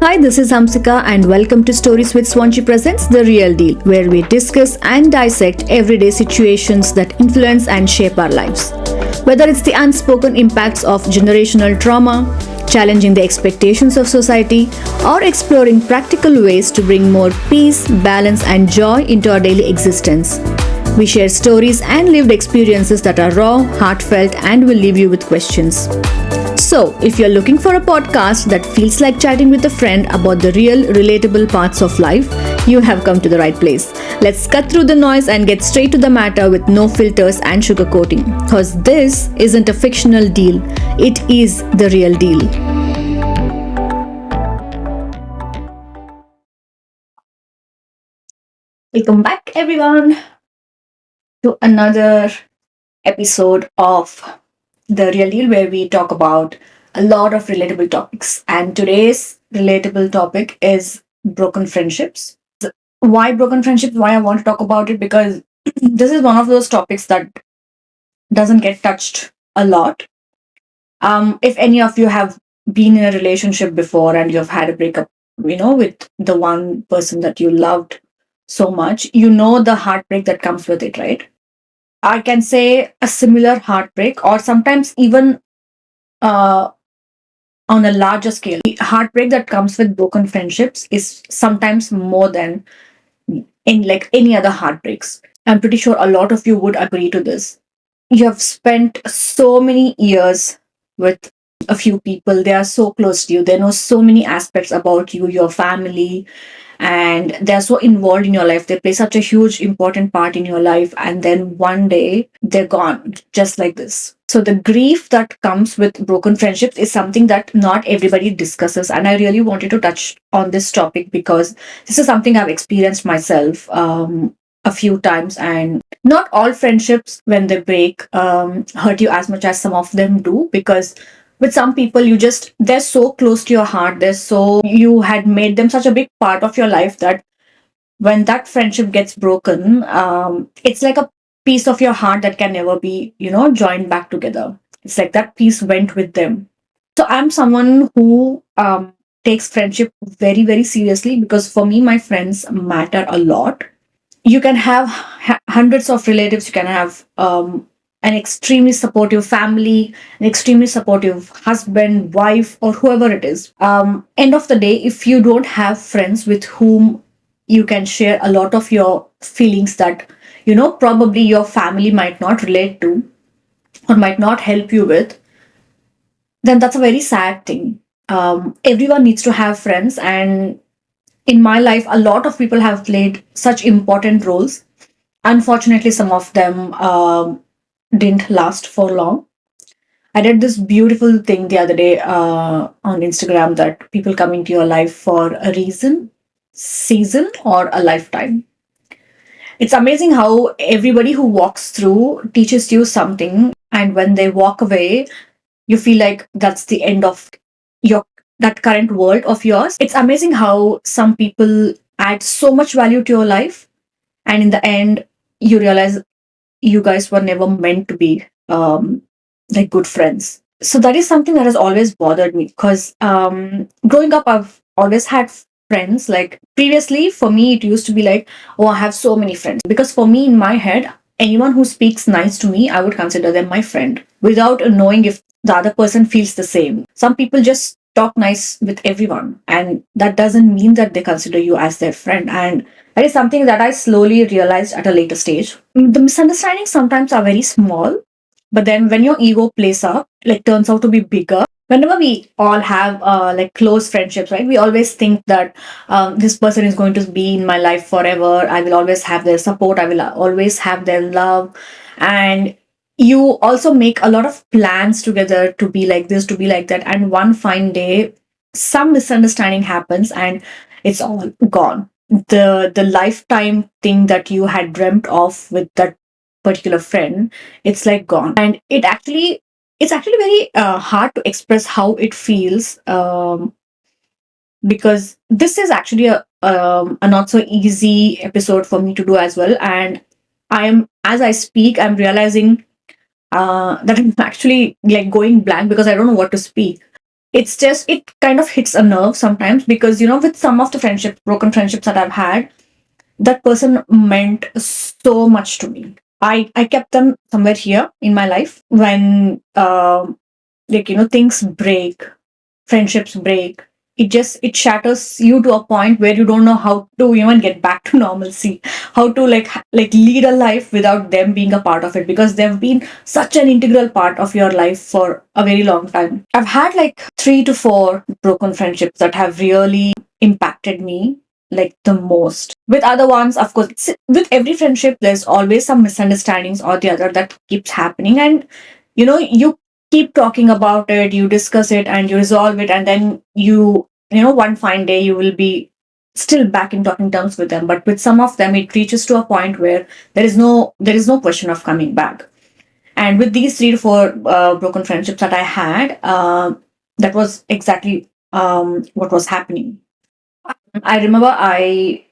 Hi, this is Hamsika, and welcome to Stories with Swansea Presents The Real Deal, where we discuss and dissect everyday situations that influence and shape our lives. Whether it's the unspoken impacts of generational trauma, challenging the expectations of society, or exploring practical ways to bring more peace, balance, and joy into our daily existence. We share stories and lived experiences that are raw, heartfelt, and will leave you with questions. So, if you're looking for a podcast that feels like chatting with a friend about the real, relatable parts of life, you have come to the right place. Let's cut through the noise and get straight to the matter with no filters and sugarcoating. Because this isn't a fictional deal, it is the real deal. Welcome back, everyone, to another episode of The Real Deal, where we talk about a lot of relatable topics. And today's relatable topic is broken friendships. Why broken friendships? Why I want to talk about it? Because this is one of those topics that doesn't get touched a lot. If any of you have been in a relationship before and you've had a breakup, with the one person that you loved so much, you know the heartbreak that comes with it, right? I can say a similar heartbreak, or sometimes even uh, on a larger scale. The heartbreak that comes with broken friendships is sometimes more than in like any other heartbreaks. I'm pretty sure a lot of you would agree to this. You have spent so many years with a few people. They are so close to you. They know so many aspects about you, your family, and they're so involved in your life. They play such a huge important part in your life, and then one day they're gone, just like this. So the grief that comes with broken friendships is something that not everybody discusses, and I really wanted to touch on this topic because this is something I've experienced myself a few times. And not all friendships, when they break, hurt you as much as some of them do, because with some people they're so close to your heart, you had made them such a big part of your life that when that friendship gets broken, it's like a piece of your heart that can never be joined back together. It's like that piece went with them. So I'm someone who takes friendship very, very seriously, because for me my friends matter a lot. You can have hundreds of relatives, you can have an extremely supportive family, an extremely supportive husband, wife, or whoever it is. End of the day, if you don't have friends with whom you can share a lot of your feelings that probably your family might not relate to or might not help you with, then that's a very sad thing. Everyone needs to have friends, and in my life a lot of people have played such important roles. Unfortunately, some of them didn't last for long. I read this beautiful thing the other day on Instagram, that people come into your life for a reason, season, or a lifetime. It's amazing how everybody who walks through teaches you something, and when they walk away, you feel like that's the end of your that current world of yours. It's amazing how some people add so much value to your life, and in the end, you realize you guys were never meant to be like good friends. So that is something that has always bothered me, because growing up I've always had friends. Like previously for me it used to be like, oh, I have so many friends, because for me in my head, anyone who speaks nice to me, I would consider them my friend without knowing if the other person feels the same. Some people just talk nice with everyone, and that doesn't mean that they consider you as their friend. And that is something that I slowly realized at a later stage. The misunderstandings sometimes are very small, but then when your ego plays up, like turns out to be bigger. Whenever we all have like close friendships, right? We always think that this person is going to be in my life forever. I will always have their support. I will always have their love. And you also make a lot of plans together to be like this, to be like that. And one fine day, some misunderstanding happens and it's all gone. The lifetime thing that you had dreamt of with that particular friend, it's like gone. And it's actually very hard to express how it feels, because this is actually a not so easy episode for me to do as well. And as I speak, I'm realizing that I'm actually like going blank because I don't know what to speak. It's just, it kind of hits a nerve sometimes, because with some of the friendships, broken friendships that I've had, that person meant so much to me. I kept them somewhere here in my life. When things break, friendships break, it shatters you to a point where you don't know how to even get back to normalcy, how to like lead a life without them being a part of it, because they've been such an integral part of your life for a very long time. I've had like 3 to 4 broken friendships that have really impacted me like the most. With other ones, of course, with every friendship there's always some misunderstandings or the other that keeps happening, and you keep talking about it, you discuss it, and you resolve it, and then one fine day you will be still back in talking terms with them. But with some of them, it reaches to a point where there is no question of coming back. And with these 3 to 4 broken friendships that I had, that was exactly what was happening. I remember I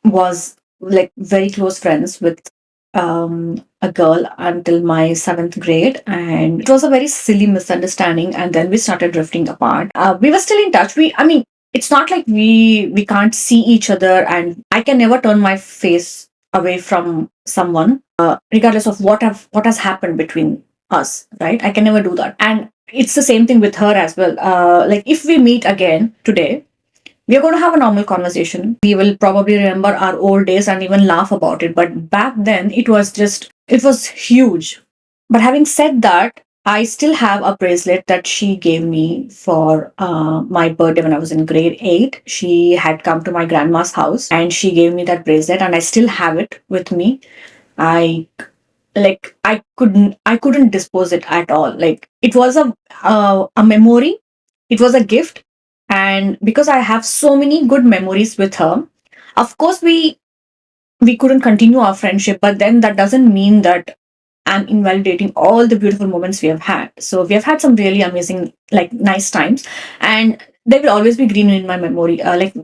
was like very close friends with a girl until my 7th grade, and it was a very silly misunderstanding. And then we started drifting apart. We were still in touch. I mean, it's not like we can't see each other, and I can never turn my face away from someone, regardless of what has happened between us. Right? I can never do that, and it's the same thing with her as well. Like if we meet again today, we are going to have a normal conversation. We will probably remember our old days and even laugh about it. But back then, it was huge. But having said that, I still have a bracelet that she gave me for my birthday when I was in grade 8. She had come to my grandma's house and she gave me that bracelet, and I still have it with me. I I couldn't dispose it at all. Like it was a memory, it was a gift. And because I have so many good memories with her, of course we couldn't continue our friendship, but then that doesn't mean that I'm invalidating all the beautiful moments we have had. So we have had some really amazing, like nice times, and they will always be green in my memory. Like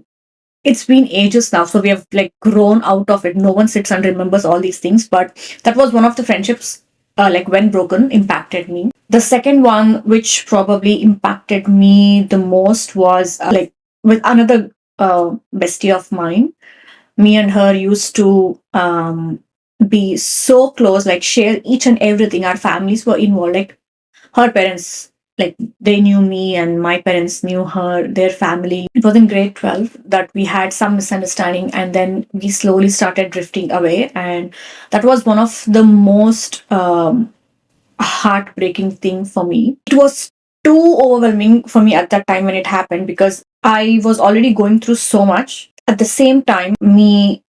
it's been ages now, so we have like grown out of it. No one sits and remembers all these things, but that was one of the friendships, like when broken, impacted me. The second one, which probably impacted me the most, was like with another bestie of mine. Me and her used to be so close, like share each and everything. Our families were involved. Like her parents, like they knew me, and my parents knew her, their family. It was in grade 12 that we had some misunderstanding, and then we slowly started drifting away. And that was one of the most heartbreaking thing for me. It was too overwhelming for me at that time when it happened, because I was already going through so much. At the same time, me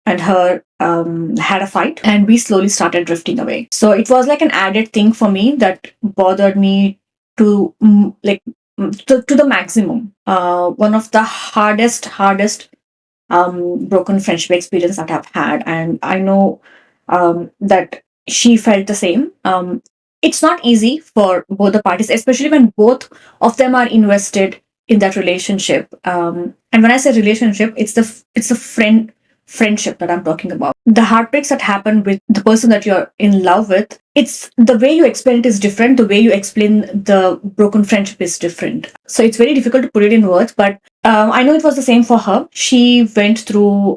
and her had a fight, and we slowly started drifting away. So it was like an added thing for me that bothered me to to the maximum. One of the hardest broken friendship experience that I've had, and I know that she felt the same. It's not easy for both the parties, especially when both of them are invested in that relationship. And when I say relationship, it's a friendship that I'm talking about. The heartbreaks that happen with the person that you're in love with, it's the way you explain it is different. The way you explain the broken friendship is different. So it's very difficult to put it in words, but I know it was the same for her. She went through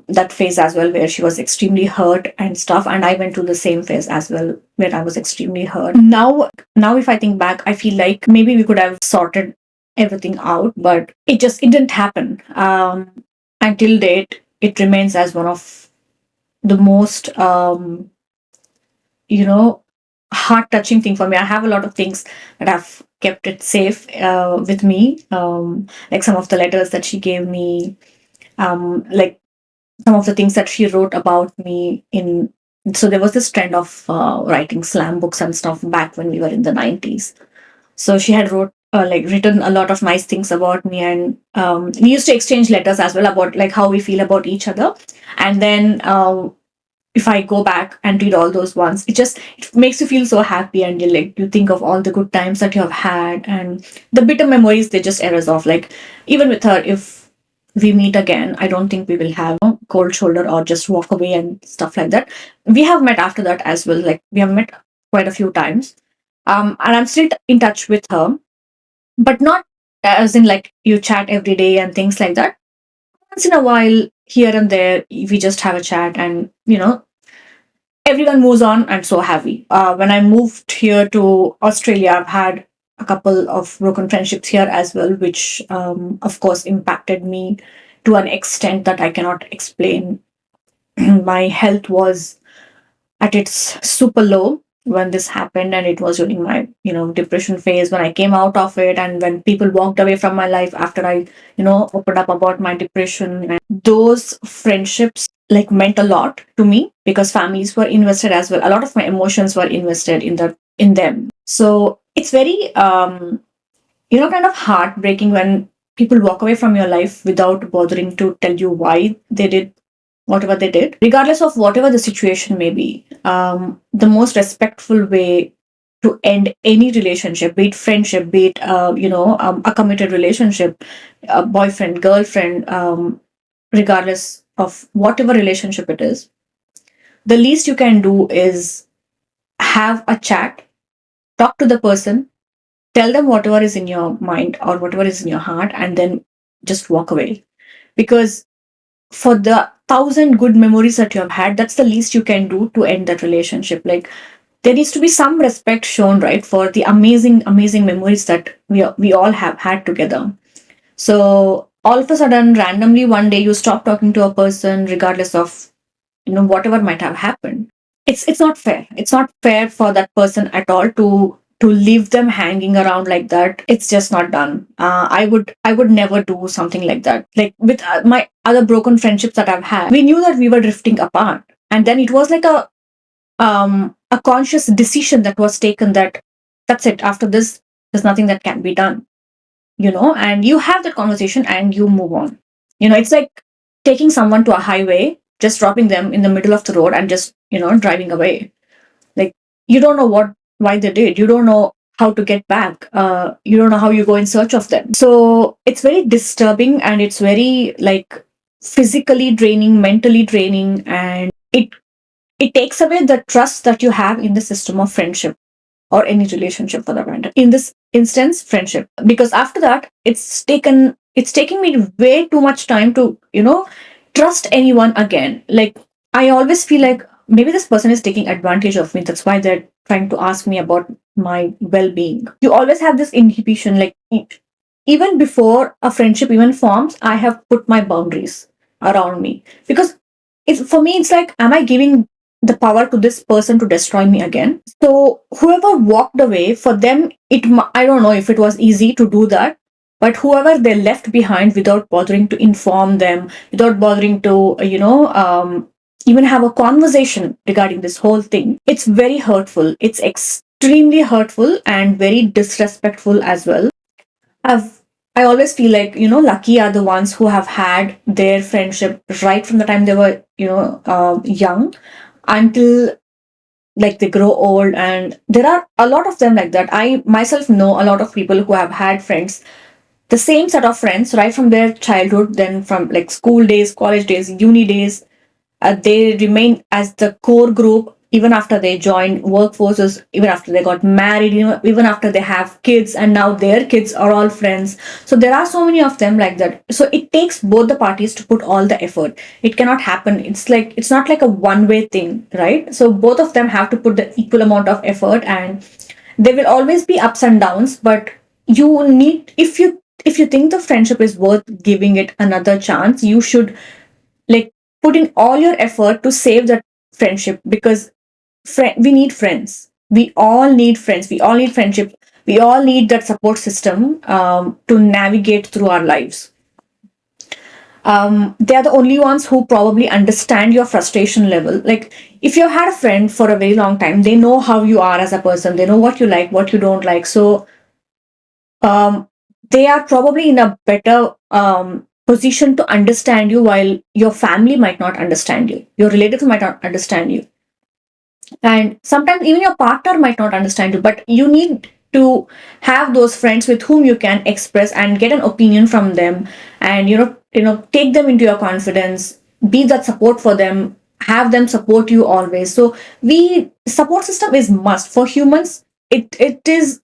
that phase as well, where she was extremely hurt and stuff, and I went through the same phase as well, where I was extremely hurt. Now, if I think back, I feel like maybe we could have sorted everything out, but it didn't happen. Until date, it remains as one of the most you know heart touching thing for me. I have a lot of things that I've kept it safe with me, like some of the letters that she gave me, like some of the things that she wrote about me in. So there was this trend of writing slam books and stuff back when we were in the 90s. So she had written a lot of nice things about me, and we used to exchange letters as well about like how we feel about each other. And then if I go back and read all those ones, it makes you feel so happy, and you think of all the good times that you have had, and the bitter memories, they just erase off. Like even with her, if we meet again, I don't think we will have a cold shoulder or just walk away and stuff like that. We have met after that as well. Like we have met quite a few times, and I'm still in touch with her. but not as in like you chat every day and things like that. Once in a while, here and there, we just have a chat, and everyone moves on, and so have we. When I moved here to Australia, I've had a couple of broken friendships here as well, which of course impacted me to an extent that I cannot explain. My health was at its super low when this happened, and it was during my depression phase. When I came out of it, and when people walked away from my life after I opened up about my depression, and those friendships like meant a lot to me because families were invested as well. A lot of my emotions were invested in them. So it's very kind of heartbreaking when people walk away from your life without bothering to tell you why they did whatever they did, regardless of whatever the situation may be. The most respectful way to end any relationship, be it friendship, be it a committed relationship, a boyfriend, girlfriend, regardless of whatever relationship it is, the least you can do is have a chat, talk to the person, tell them whatever is in your mind or whatever is in your heart, and then just walk away. Because for the thousand good memories that you have had, that's the least you can do to end that relationship. Like there needs to be some respect shown, right, for the amazing, amazing memories that we all have had together. So all of a sudden, randomly one day, you stop talking to a person, regardless of whatever might have happened. It's not fair. It's not fair for that person at all to leave them hanging around like that. It's just not done. I would never do something like that. Like with my other broken friendships that I've had, we knew that we were drifting apart, and then it was like a conscious decision that was taken that that's it. After this, there's nothing that can be done. And you have that conversation and you move on. It's like taking someone to a highway, just dropping them in the middle of the road and just driving away. Like you don't know what why they did. You don't know how to get back. You don't know how you go in search of them. So it's very disturbing, and it's very like physically draining, mentally draining, and it takes away the trust that you have in the system of friendship or any relationship for that matter. In this instance, friendship. Because after that, it's taken me way too much time to trust anyone again. Like I always feel like maybe this person is taking advantage of me. That's why they're trying to ask me about my well-being. You always have this inhibition. Like even before a friendship even forms, I have put my boundaries around me because it's for me. It's like, am I giving the power to this person to destroy me again? So whoever walked away, for them, I don't know if it was easy to do that, but whoever they left behind without bothering to inform them, without bothering to even have a conversation regarding this whole thing, it's very hurtful. It's extremely hurtful and very disrespectful as well. I've I always feel like lucky are the ones who have had their friendship right from the time they were young until like they grow old, and there are a lot of them like that. I myself know a lot of people who have had friends, the same set of friends right from their childhood, then from like school days, college days, uni days. They remain as the core group even after they join workforces, even after they got married, even after they have kids, and now their kids are all friends. So there are so many of them like that. So it takes both the parties to put all the effort. It cannot happen. It's not like a one-way thing, right? So both of them have to put the equal amount of effort, and there will always be ups and downs. But you need if you think the friendship is worth giving it another chance, you should like put in all your effort to save that friendship, because we need friends. We all need friends. We all need friendship. We all need that support system to navigate through our lives. They are the only ones who probably understand your frustration level. Like if you've had a friend for a very long time, they know how you are as a person. They know what you like, what you don't like. So um, they are probably in a better position to understand you, while your family might not understand you, your relatives might not understand you, and sometimes even your partner might not understand you. But you need to have those friends with whom you can express and get an opinion from them, and take them into your confidence, be that support for them, have them support you always. So we support system is must for humans. It is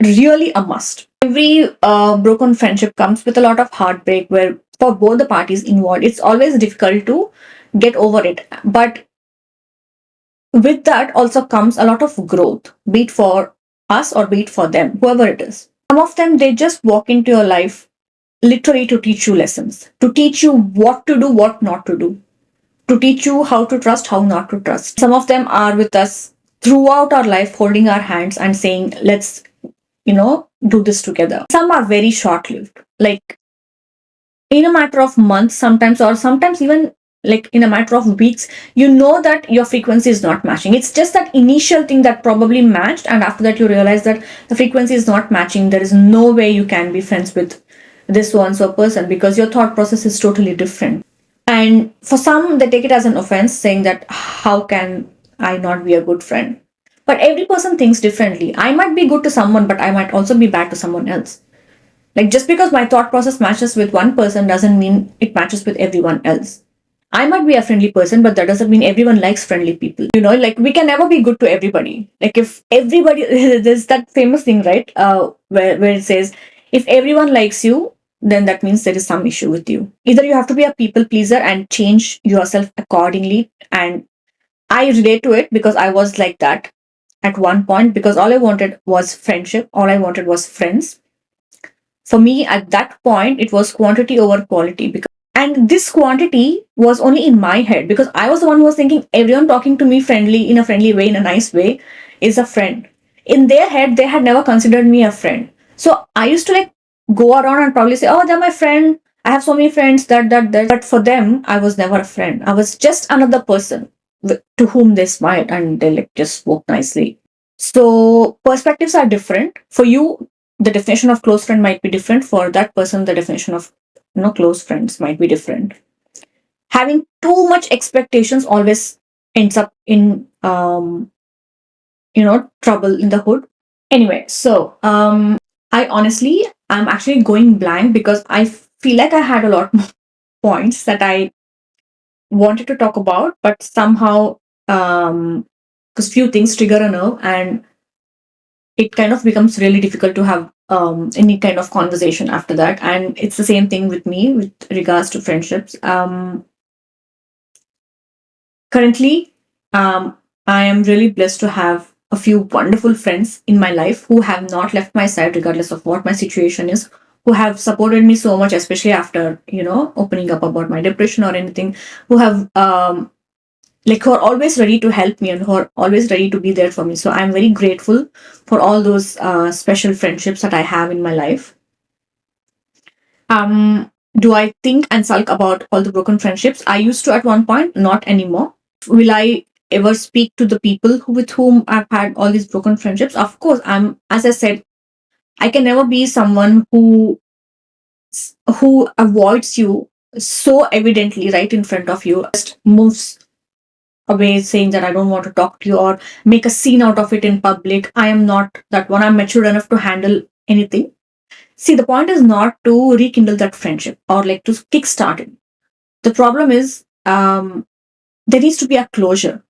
really a must. Every broken friendship comes with a lot of heartbreak, where for both the parties involved, it's always difficult to get over it. But with that also comes a lot of growth, be it for us or be it for them, whoever it is. Some of them, they just walk into your life literally to teach you lessons, to teach you what to do, what not to do, to teach you how to trust, how not to trust. Some of them are with us throughout our life, holding our hands and saying, let's, do this together. Some are very short lived, like in a matter of months, sometimes, or sometimes even like in a matter of weeks, you know that your frequency is not matching. It's just that initial thing that probably matched, and after that, you realize that the frequency is not matching. There is no way you can be friends with this one so person because your thought process is totally different. And for some, they take it as an offense, saying that how can I not be a good friend? But every person thinks differently. I might be good to someone, but I might also be bad to someone else. Like just because my thought process matches with one person doesn't mean it matches with everyone else. I might be a friendly person, but that doesn't mean everyone likes friendly people. Like we can never be good to everybody. Like if everybody, there's that famous thing, right? Where it says, if everyone likes you, then that means there is some issue with you. Either you have to be a people pleaser and change yourself accordingly. And I relate to it because I was like that at one point because all I wanted was friendship. All I wanted was friends. For me, at that point, it was quantity over quality. And this quantity was only in my head because I was the one who was thinking everyone talking to me friendly, in a friendly way, in a nice way, is a friend. In their head, they had never considered me a friend. So I used to like go around and probably say, oh, they're my friend. I have so many friends, that. But for them, I was never a friend. I was just another person to whom they smiled and they like just spoke nicely. So perspectives are different. For you, the definition of close friend might be different. For that person, the definition of close friends might be different. Having too much expectations always ends up in trouble in the hood. Anyway, so I honestly I'm actually going blank because I feel like I had a lot more points that I wanted to talk about, but somehow because few things trigger a nerve and it kind of becomes really difficult to have any kind of conversation after that. And it's the same thing with me with regards to friendships. Currently, I am really blessed to have a few wonderful friends in my life who have not left my side regardless of what my situation is, who have supported me so much, especially after, opening up about my depression or anything, who have like who are always ready to help me and who are always ready to be there for me. So I'm very grateful for all those special friendships that I have in my life. Do I think and sulk about all the broken friendships? I used to at one point, not anymore. Will I ever speak to the people with whom I've had all these broken friendships? Of course, as I said, I can never be someone who avoids you so evidently right in front of you, just moves away saying that I don't want to talk to you or make a scene out of it in public. I am not that one. I'm mature enough to handle anything. See, the point is not to rekindle that friendship or like to kickstart it. The problem is there needs to be a closure.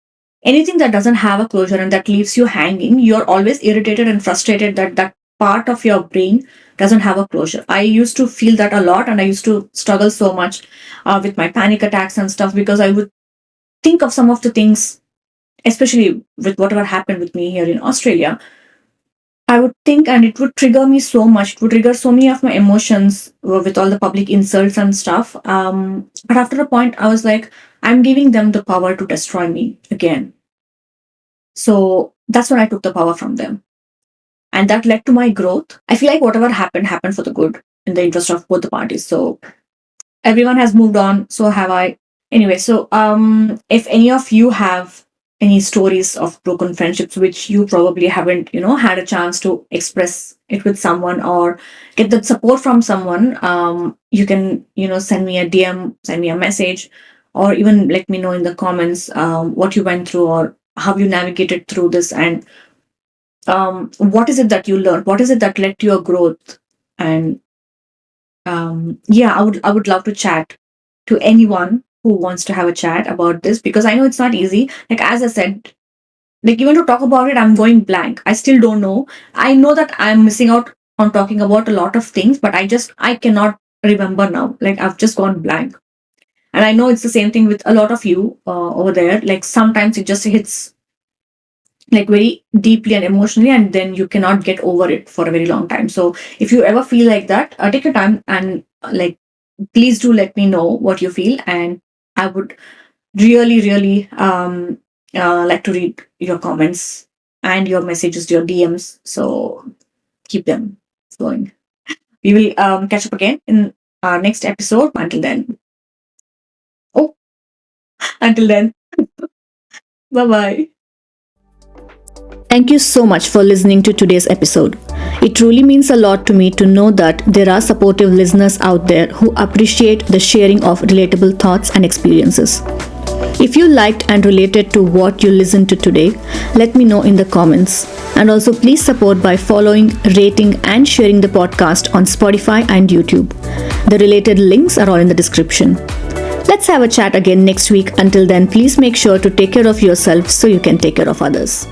Anything that doesn't have a closure and that leaves you hanging, you're always irritated and frustrated that that part of your brain doesn't have a closure. I used to feel that a lot and I used to struggle so much with my panic attacks and stuff because I would think of some of the things, especially with whatever happened with me here in Australia. I would think and it would trigger me so much. It would trigger so many of my emotions with all the public insults and stuff. But after a point, I was like, I'm giving them the power to destroy me again. So that's when I took the power from them. And that led to my growth. I feel like whatever happened, happened for the good in the interest of both the parties. So everyone has moved on. So have I. Anyway, so if any of you have any stories of broken friendships which you probably haven't, had a chance to express it with someone or get that support from someone, you can, send me a DM, send me a message, or even let me know in the comments what you went through or how you navigated through this and what is it that you learned, what is it that led to your growth. And yeah, I would love to chat to anyone who wants to have a chat about this because I know it's not easy. Like as I said, like even to talk about it, I'm going blank. I still don't know. I know that I'm missing out on talking about a lot of things, but I cannot remember now. Like I've just gone blank. And I know it's the same thing with a lot of you over there. Like sometimes it just hits like very deeply and emotionally, and then you cannot get over it for a very long time. So if you ever feel like that, take your time and like please do let me know what you feel, and I would really really like to read your comments and your messages, your DMs. So keep them flowing. We will catch up again in our next episode. Until then, oh, until then, bye bye. Thank you so much for listening to today's episode. It truly means a lot to me to know that there are supportive listeners out there who appreciate the sharing of relatable thoughts and experiences. If you liked and related to what you listened to today, let me know in the comments. And also, please support by following, rating, and sharing the podcast on Spotify and YouTube. The related links are all in the description. Let's have a chat again next week. Until then, please make sure to take care of yourself so you can take care of others.